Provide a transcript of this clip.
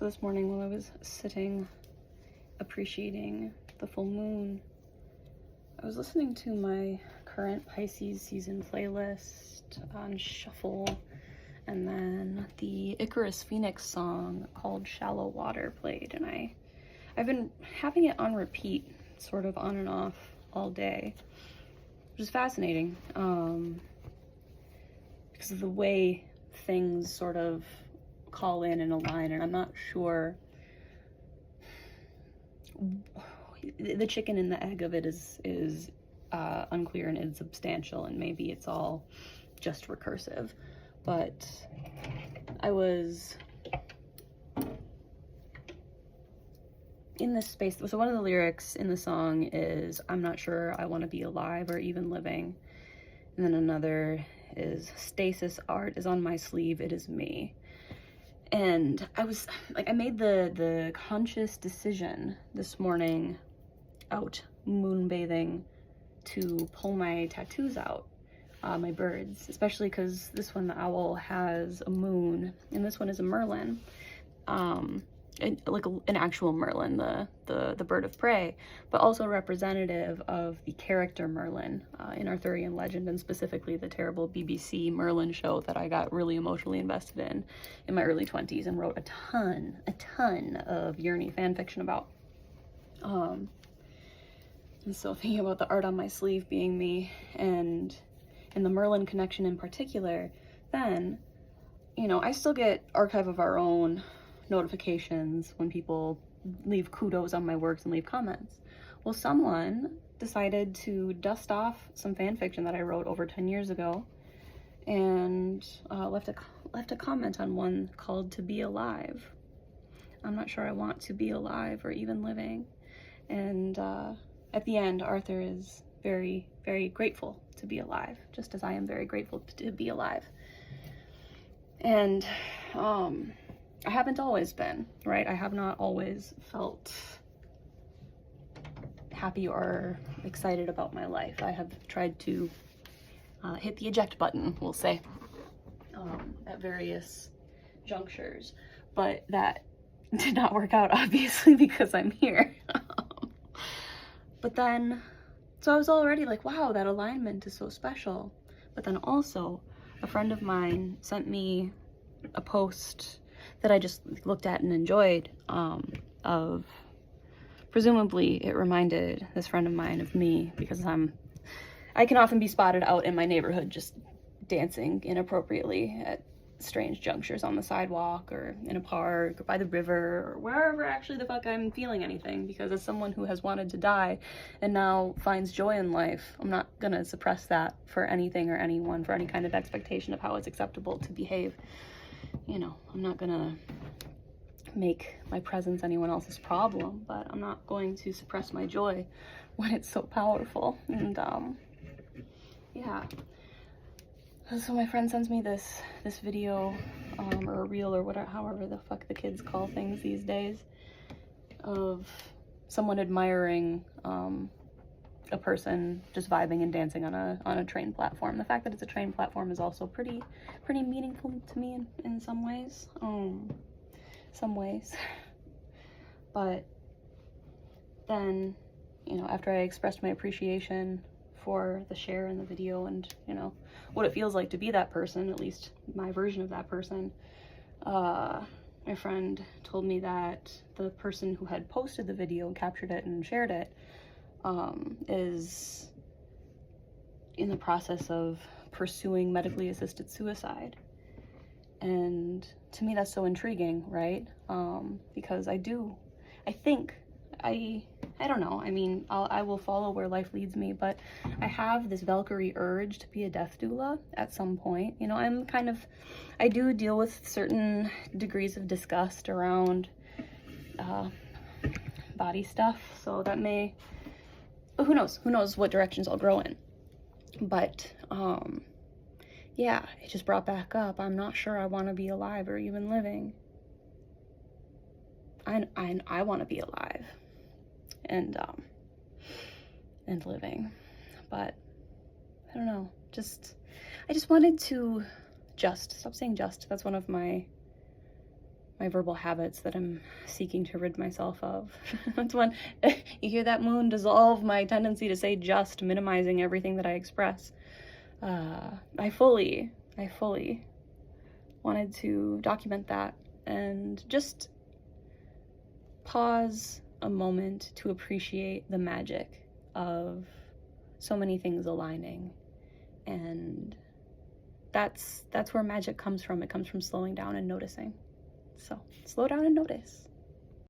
So this morning while I was sitting appreciating the full moon, I was listening to my current Pisces season playlist on shuffle, and then the Icarus Phoenix song called Shallow Water played, and I've been having it on repeat, sort of on and off all day, which is fascinating, because of the way things sort of call in and align, and I'm not sure. The chicken and the egg of it is unclear and insubstantial, and maybe it's all just recursive. But I was in this space. So one of the lyrics in the song is, "I'm not sure I want to be alive or even living." And then another is, "Stasis art is on my sleeve, it is me." And I was like, I made the conscious decision this morning out moonbathing to pull my tattoos out, my birds, especially because this one, the owl, has a moon, and this one is a Merlin, like an actual Merlin, the bird of prey, but also representative of the character Merlin in Arthurian legend, and specifically the terrible BBC Merlin show that I got really emotionally invested in my early 20s and wrote a ton of yearny fan fiction about. And so thinking about the art on my sleeve being me, and the Merlin connection in particular, then, you know, I still get Archive of Our Own notifications when people leave kudos on my works and leave comments. Well, someone decided to dust off some fan fiction that I wrote over 10 years ago and left a comment on one called "To Be Alive." I'm not sure I want to be alive or even living. And at the end, Arthur is very, very grateful to be alive, just as I am very grateful to be alive. And I haven't always been, right? I have not always felt happy or excited about my life. I have tried to hit the eject button, we'll say, at various junctures, but that did not work out, obviously, because I'm here. But then, so I was already like, wow, that alignment is so special. But then also, a friend of mine sent me a post that I just looked at and enjoyed, of, presumably it reminded this friend of mine of me, because I can often be spotted out in my neighborhood just dancing inappropriately at strange junctures on the sidewalk or in a park or by the river or wherever actually the fuck I'm feeling anything, because as someone who has wanted to die and now finds joy in life, I'm not gonna suppress that for anything or anyone, for any kind of expectation of how it's acceptable to behave. You know, I'm not gonna make my presence anyone else's problem, but I'm not going to suppress my joy when it's so powerful. And yeah. So my friend sends me this video, or a reel, or whatever, however the fuck the kids call things these days, of someone admiring a person just vibing and dancing on a train platform. The fact that it's a train platform is also pretty meaningful to me in some ways. But then, you know, after I expressed my appreciation for the share in the video and, you know, what it feels like to be that person, at least my version of that person, my friend told me that the person who had posted the video and captured it and shared it is in the process of pursuing medically assisted suicide. And to me, that's so intriguing, right? Because I don't know. I mean, I will follow where life leads me, but I have this Valkyrie urge to be a death doula at some point. You know, I do deal with certain degrees of disgust around body stuff, so that may, but who knows what directions I'll grow in. But yeah, it just brought back up, I'm not sure I want to be alive or even living. I want to be alive and living, but I don't know, I just wanted to stop saying just, that's one of my my verbal habits that I'm seeking to rid myself of. That's when you hear that moon dissolve my tendency to say just, minimizing everything that I express. I fully wanted to document that and just pause a moment to appreciate the magic of so many things aligning. And that's where magic comes from. It comes from slowing down and noticing. So slow down and notice.